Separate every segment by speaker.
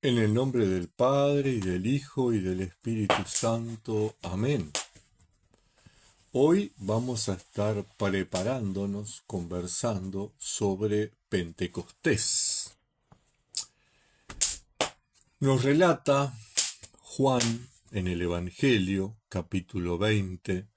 Speaker 1: En el nombre del Padre, y del Hijo, y del Espíritu Santo. Amén. Hoy vamos a estar preparándonos, conversando sobre Pentecostés. Nos relata Juan en el Evangelio, capítulo 20,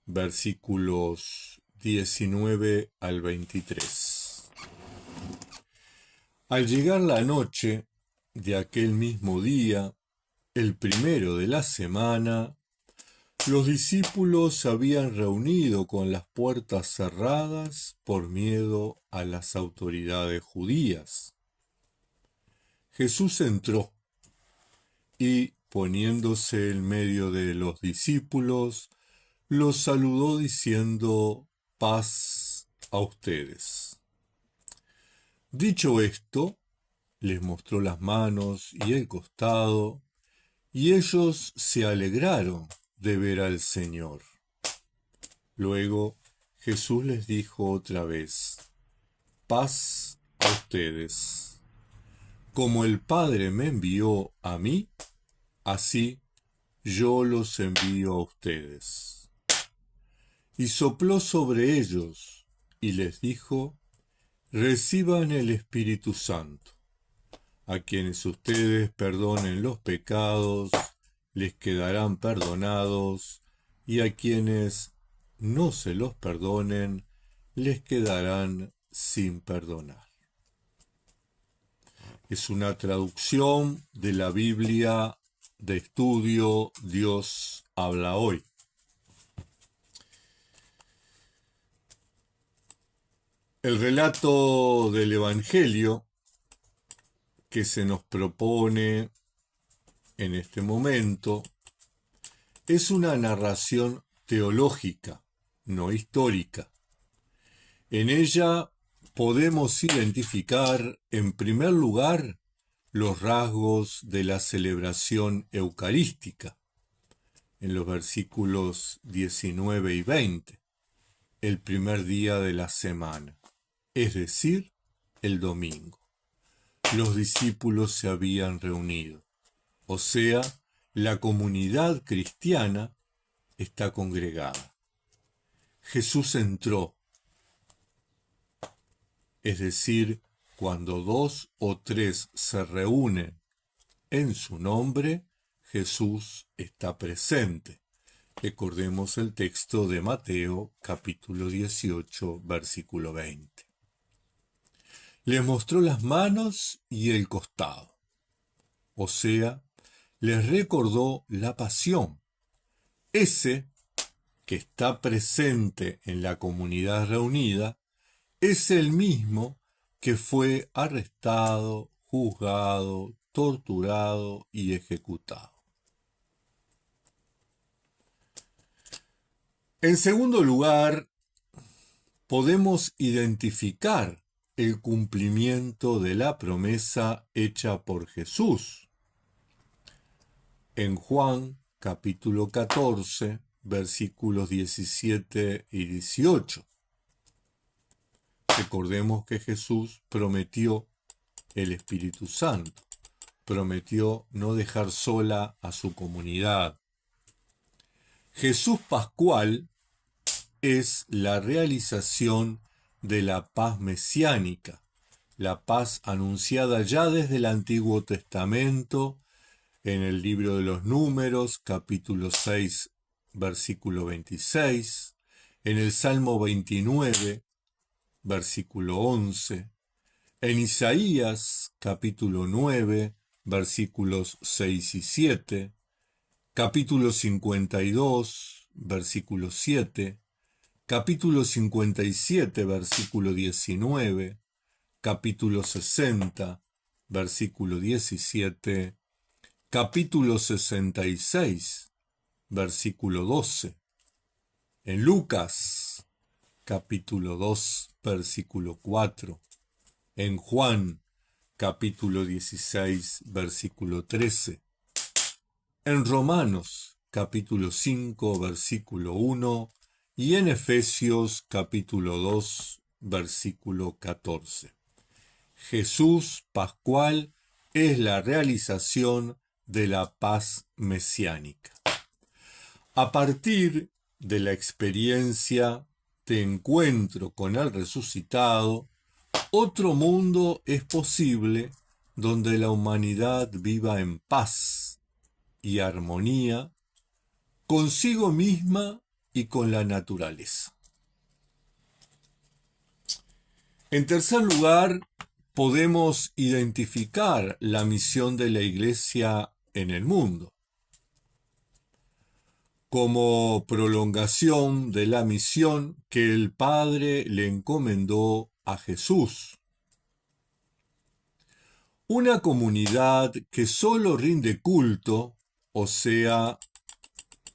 Speaker 1: versículos 19 al 23. Al llegar la noche de aquel mismo día, el primero de la semana, los discípulos se habían reunido con las puertas cerradas por miedo a las autoridades judías. Jesús entró y, poniéndose en medio de los discípulos, los saludó diciendo: paz a ustedes. Dicho esto, les mostró las manos y el costado, y ellos se alegraron de ver al Señor. Luego Jesús les dijo otra vez: paz a ustedes. Como el Padre me envió a mí, así yo los envío a ustedes. Y sopló sobre ellos y les dijo: reciban el Espíritu Santo. A quienes ustedes perdonen los pecados, les quedarán perdonados, y a quienes no se los perdonen, les quedarán sin perdonar. Es una traducción de la Biblia de estudio Dios habla hoy. El relato del Evangelio que se nos propone en este momento es una narración teológica, no histórica. En ella podemos identificar, en primer lugar, los rasgos de la celebración eucarística, en los versículos 19 y 20, el primer día de la semana, es decir, el domingo. Los discípulos se habían reunido, o sea, la comunidad cristiana está congregada. Jesús entró, es decir, cuando 2 o 3 se reúnen en su nombre, Jesús está presente. Recordemos el texto de Mateo, capítulo 18, versículo 20. Les mostró las manos y el costado, o sea, les recordó la pasión. Ese que está presente en la comunidad reunida es el mismo que fue arrestado, juzgado, torturado y ejecutado. En segundo lugar, podemos identificar el cumplimiento de la promesa hecha por Jesús. En Juan, capítulo 14, versículos 17 y 18. Recordemos que Jesús prometió el Espíritu Santo, prometió no dejar sola a su comunidad. Jesús Pascual es la realización de la paz mesiánica, la paz anunciada ya desde el Antiguo Testamento, en el libro de los Números, capítulo 6, versículo 26, en el Salmo 29, versículo 11, en Isaías, capítulo 9, versículos 6 y 7, capítulo 52, versículo 7, capítulo 57, versículo 19, capítulo 60, versículo 17, capítulo 66, versículo 12. En Lucas, capítulo 2, versículo 4. En Juan, capítulo 16, versículo 13. En Romanos, capítulo 5, versículo 1. Y en Efesios, capítulo 2, versículo 14. Jesús Pascual es la realización de la paz mesiánica. A partir de la experiencia de encuentro con el resucitado, otro mundo es posible donde la humanidad viva en paz y armonía consigo misma y con la naturaleza. En tercer lugar, podemos identificar la misión de la Iglesia en el mundo como prolongación de la misión que el Padre le encomendó a Jesús. Una comunidad que solo rinde culto, o sea,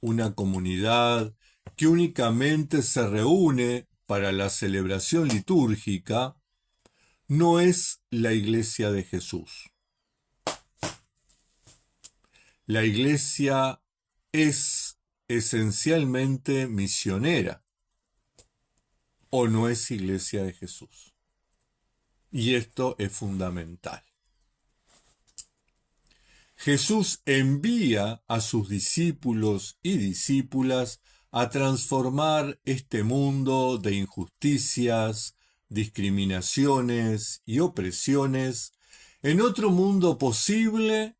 Speaker 1: una comunidad que únicamente se reúne para la celebración litúrgica, no es la Iglesia de Jesús. La Iglesia es esencialmente misionera, o no es Iglesia de Jesús. Y esto es fundamental. Jesús envía a sus discípulos y discípulas a transformar este mundo de injusticias, discriminaciones y opresiones en otro mundo posible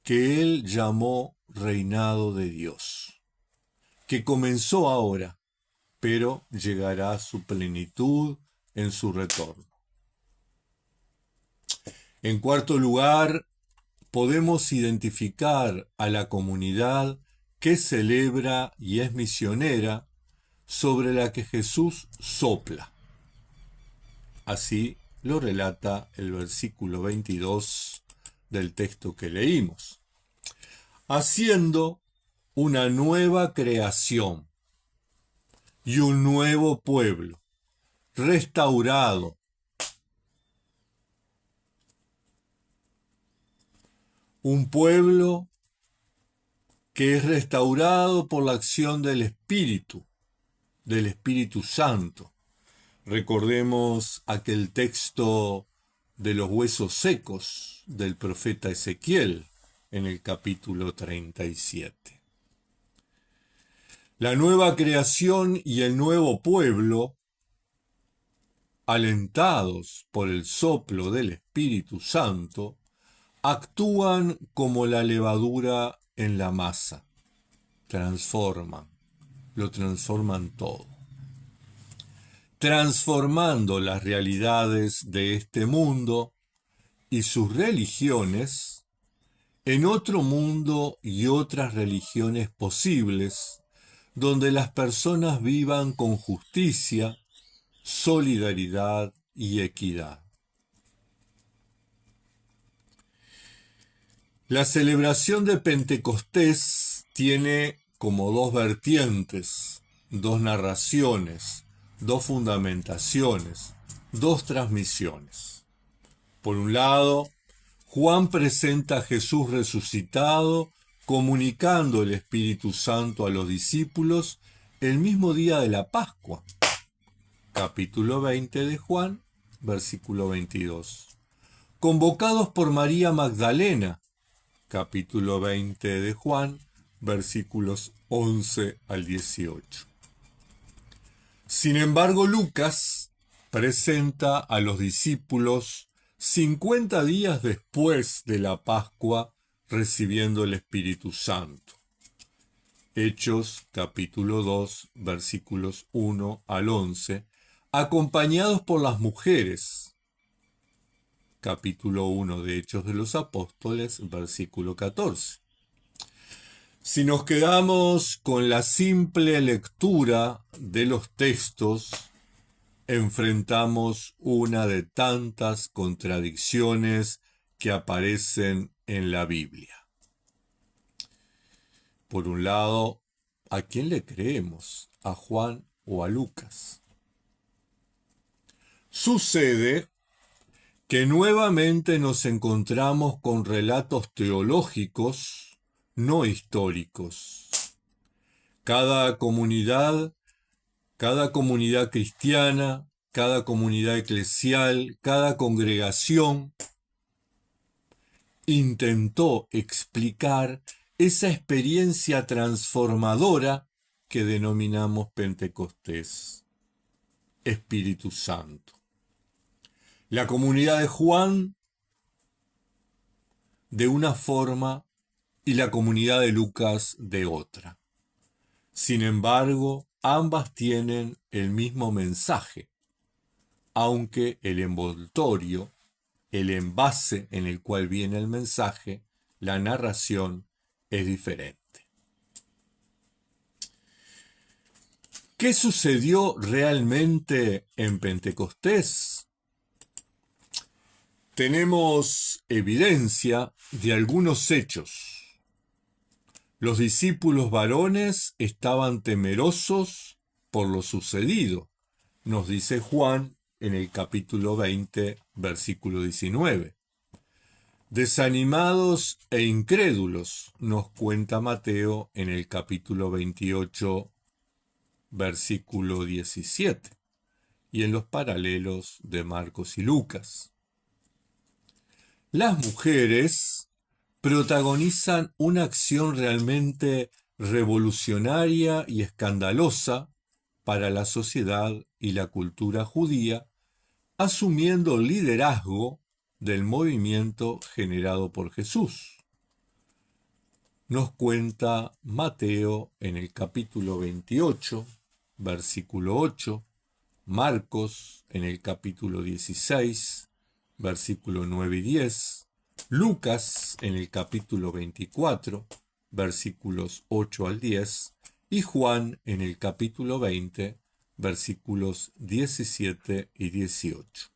Speaker 1: que Él llamó reinado de Dios, que comenzó ahora, pero llegará a su plenitud en su retorno. En cuarto lugar, podemos identificar a la comunidad que celebra y es misionera sobre la que Jesús sopla. Así lo relata el versículo 22 del texto que leímos. Haciendo una nueva creación y un nuevo pueblo, restaurado. Un pueblo que es restaurado por la acción del Espíritu Santo. Recordemos aquel texto de los huesos secos del profeta Ezequiel en el capítulo 37. La nueva creación y el nuevo pueblo, alentados por el soplo del Espíritu Santo, actúan como la levadura en la masa. Lo transforman todo. Transformando las realidades de este mundo y sus religiones en otro mundo y otras religiones posibles, donde las personas vivan con justicia, solidaridad y equidad. La celebración de Pentecostés tiene como dos vertientes, dos narraciones, dos fundamentaciones, dos transmisiones. Por un lado, Juan presenta a Jesús resucitado, comunicando el Espíritu Santo a los discípulos el mismo día de la Pascua. Capítulo 20 de Juan, versículo 22. Convocados por María Magdalena, capítulo 20 de Juan, versículos 11 al 18. Sin embargo, Lucas presenta a los discípulos 50 días después de la Pascua, recibiendo el Espíritu Santo. Hechos, capítulo 2, versículos 1 al 11, acompañados por las mujeres. Capítulo 1 de Hechos de los Apóstoles, versículo 14. Si nos quedamos con la simple lectura de los textos, enfrentamos una de tantas contradicciones que aparecen en la Biblia. Por un lado, ¿a quién le creemos? ¿A Juan o a Lucas? Sucede que nuevamente nos encontramos con relatos teológicos, no históricos. Cada comunidad cristiana, cada comunidad eclesial, cada congregación intentó explicar esa experiencia transformadora que denominamos Pentecostés, Espíritu Santo. La comunidad de Juan de una forma y la comunidad de Lucas de otra. Sin embargo, ambas tienen el mismo mensaje, aunque el envoltorio, el envase en el cual viene el mensaje, la narración, es diferente. ¿Qué sucedió realmente en Pentecostés? Tenemos evidencia de algunos hechos. Los discípulos varones estaban temerosos por lo sucedido, nos dice Juan en el capítulo 20, versículo 19. Desanimados e incrédulos, nos cuenta Mateo en el capítulo 28, versículo 17, y en los paralelos de Marcos y Lucas. Las mujeres protagonizan una acción realmente revolucionaria y escandalosa para la sociedad y la cultura judía, asumiendo el liderazgo del movimiento generado por Jesús. Nos cuenta Mateo en el capítulo 28, versículo 8, Marcos en el capítulo 16, versículo 9 y 10, Lucas en el capítulo 24, versículos 8 al 10, y Juan en el capítulo 20, versículos 17 y 18.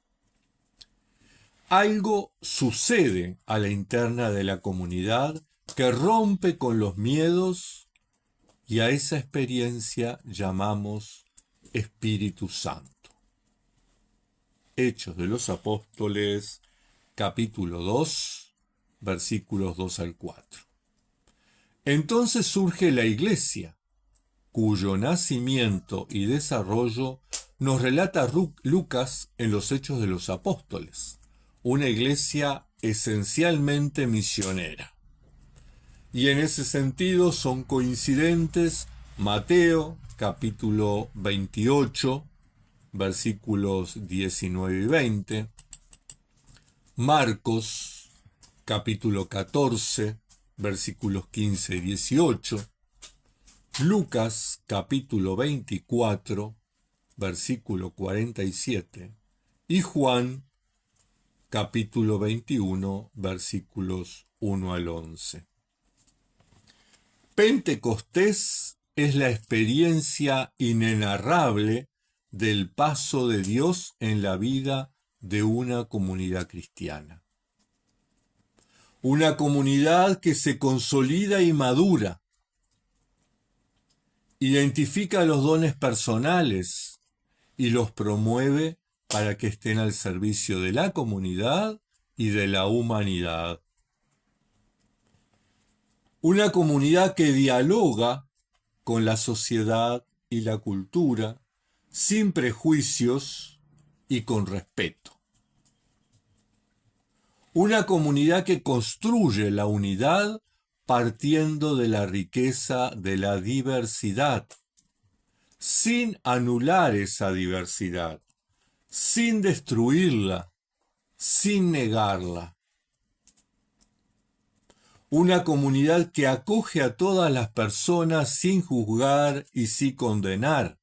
Speaker 1: Algo sucede a la interna de la comunidad que rompe con los miedos y a esa experiencia llamamos Espíritu Santo. Hechos de los Apóstoles, capítulo 2, versículos 2 al 4. Entonces surge la Iglesia, cuyo nacimiento y desarrollo nos relata Lucas en los Hechos de los Apóstoles, una iglesia esencialmente misionera. Y en ese sentido son coincidentes Mateo, capítulo 28, versículos 19 y 20, Marcos, capítulo 14, versículos 15 y 18, Lucas, capítulo 24, versículo 47, y Juan, capítulo 21, versículos 1 al 11. Pentecostés es la experiencia inenarrable del paso de Dios en la vida de una comunidad cristiana. Una comunidad que se consolida y madura, identifica los dones personales y los promueve para que estén al servicio de la comunidad y de la humanidad. Una comunidad que dialoga con la sociedad y la cultura sin prejuicios y con respeto. Una comunidad que construye la unidad partiendo de la riqueza de la diversidad, sin anular esa diversidad, sin destruirla, sin negarla. Una comunidad que acoge a todas las personas sin juzgar y sin condenar,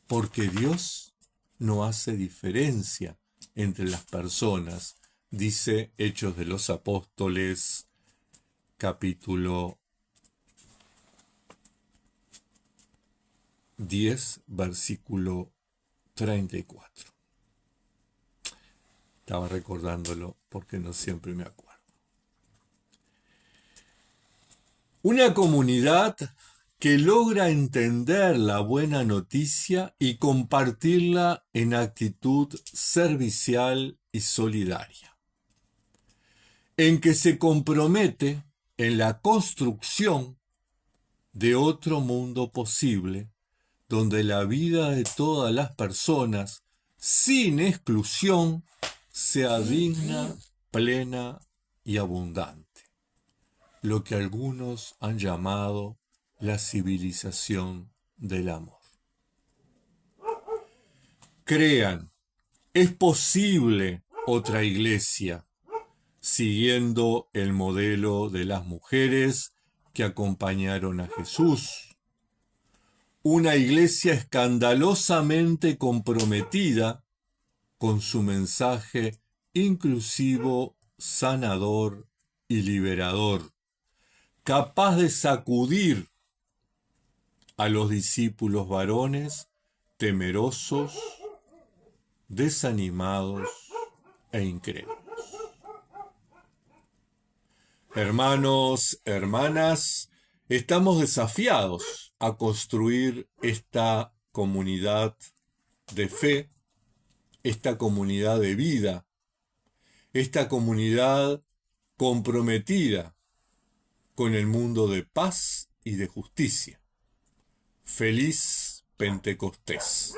Speaker 1: porque Dios no hace diferencia entre las personas, dice Hechos de los Apóstoles, capítulo 10, versículo 34. Estaba recordándolo porque no siempre me acuerdo. Una comunidad que logra entender la buena noticia y compartirla en actitud servicial y solidaria, en que se compromete en la construcción de otro mundo posible, donde la vida de todas las personas, sin exclusión, sea digna, plena y abundante, lo que algunos han llamado la civilización del amor. Crean, es posible otra iglesia, siguiendo el modelo de las mujeres que acompañaron a Jesús. Una iglesia escandalosamente comprometida con su mensaje inclusivo, sanador y liberador, capaz de sacudir a los discípulos varones temerosos, desanimados e incrédulos. Hermanos, hermanas, estamos desafiados a construir esta comunidad de fe, esta comunidad de vida, esta comunidad comprometida con el mundo de paz y de justicia. Feliz Pentecostés.